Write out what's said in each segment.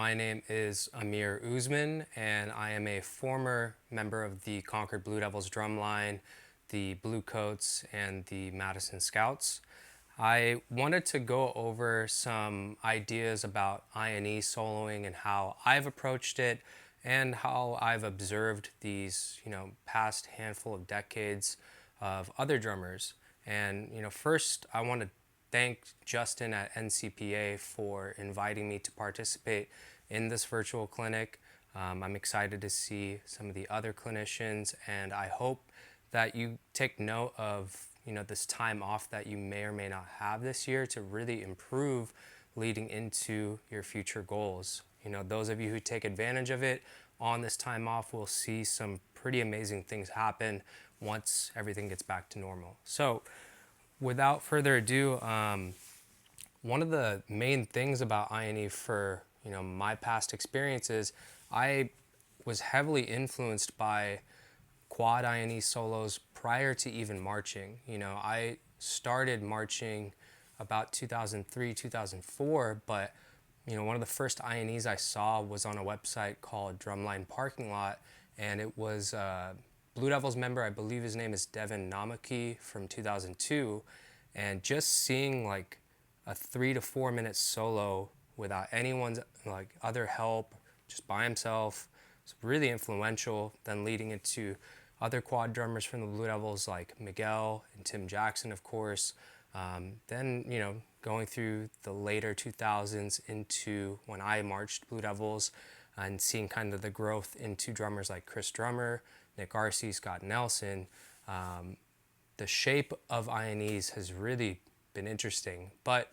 My name is Amir Oosman, and I am a former member of the Concord Blue Devils drumline, the Blue Coats, and the Madison Scouts. I wanted to go over some ideas about I&E soloing and how I've approached it and how I've observed these, past handful of decades of other drummers. And, first I want to thank Justin at NCPA for inviting me to participate in this virtual clinic. I'm excited to see some of the other clinicians, and I hope that you take note of this time off that you may or may not have this year to really improve leading into your future goals. Those of you who take advantage of it on this time off will see some pretty amazing things happen once everything gets back to normal. So without further ado, one of the main things about I&E for my past experiences, I was heavily influenced by quad I&E solos prior to even marching. I started marching about 2003, 2004, but one of the first I&Es I saw was on a website called Drumline Parking Lot, and it was Blue Devils member, I believe his name is Devin Namaki from 2002, and just seeing like a 3 to 4 minute solo without anyone's other help, just by himself, it's really influential. Then leading into other quad drummers from the Blue Devils like Miguel and Tim Jackson, of course. Then going through the later 2000s into when I marched Blue Devils and seeing kind of the growth into drummers like Chris Drummer, Nick Arce, Scott Nelson. The shape of I&Es has really been interesting, but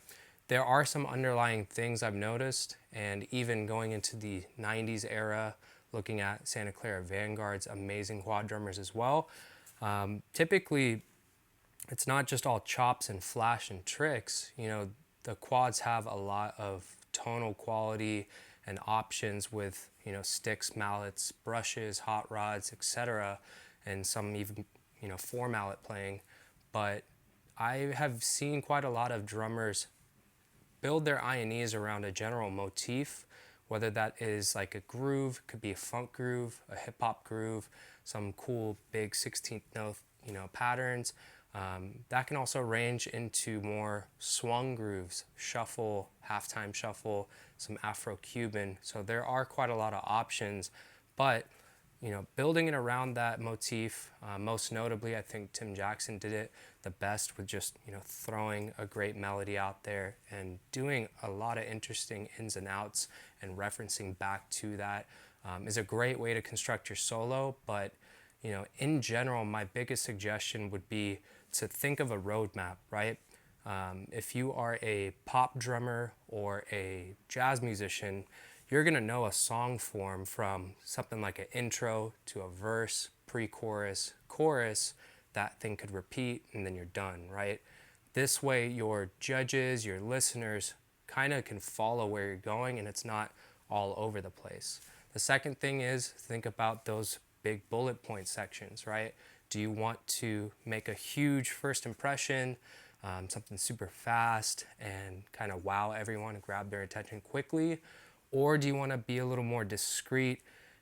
there are some underlying things I've noticed, and even going into the 90s era, looking at Santa Clara Vanguard's amazing quad drummers as well. Typically, it's not just all chops and flash and tricks. The quads have a lot of tonal quality and options with, sticks, mallets, brushes, hot rods, etc., and some even, four mallet playing. But I have seen quite a lot of drummers build their I&Es around a general motif, whether that is like a groove, could be a funk groove, a hip hop groove, some cool big 16th note, patterns. That can also range into more swung grooves, shuffle, halftime shuffle, some Afro-Cuban. So there are quite a lot of options, but building it around that motif, most notably, I think Tim Jackson did it the best with just, throwing a great melody out there and doing a lot of interesting ins and outs and referencing back to that is a great way to construct your solo. But, in general, my biggest suggestion would be to think of a roadmap, right? If you are a pop drummer or a jazz musician, you're going to know a song form from something like an intro to a verse, pre-chorus, chorus. That thing could repeat and then you're done, right? This way your judges, your listeners kind of can follow where you're going and it's not all over the place. The second thing is think about those big bullet point sections, right? Do you want to make a huge first impression, something super fast and kind of wow everyone and grab their attention quickly? Or do you want to be a little more discreet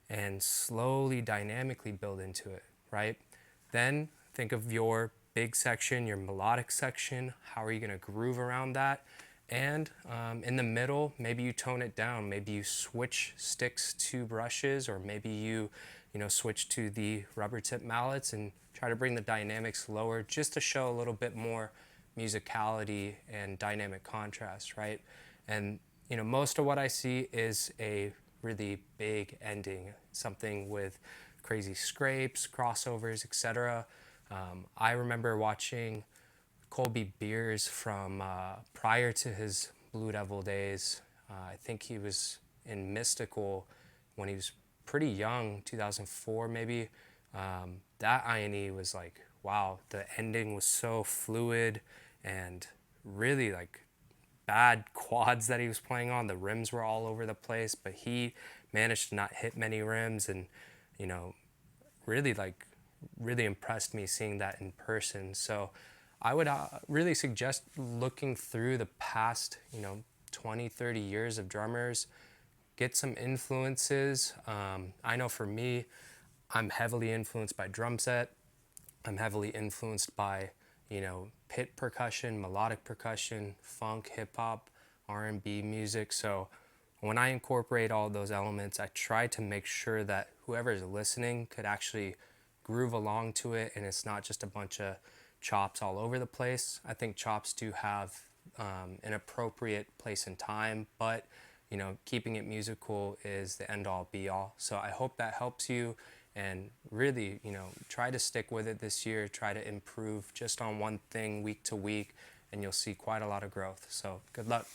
and slowly, dynamically build into it, right? Then think of your big section, your melodic section. How are you going to groove around that? And in the middle, maybe you tone it down. Maybe you switch sticks to brushes, or maybe you switch to the rubber tip mallets and try to bring the dynamics lower just to show a little bit more musicality and dynamic contrast, right? And most of what I see is a really big ending, something with crazy scrapes, crossovers, etc. I remember watching Colby Beers from prior to his Blue Devil days. I think he was in Mystical when he was pretty young, 2004 maybe. That I&E was like, wow, the ending was so fluid and really like bad quads that he was playing on. The rims were all over the place, but he managed to not hit many rims and, really impressed me seeing that in person. So I would really suggest looking through the past, 20, 30 years of drummers, get some influences. I know for me, I'm heavily influenced by drum set. I'm heavily influenced by, pit percussion, melodic percussion, funk, hip hop, R&B music. So when I incorporate all those elements, I try to make sure that whoever is listening could actually groove along to it, and it's not just a bunch of chops all over the place. I think chops do have an appropriate place and time, but keeping it musical is the end all be all. So I hope that helps you, and really, try to stick with it this year. Try to improve just on one thing week to week, and you'll see quite a lot of growth. So good luck.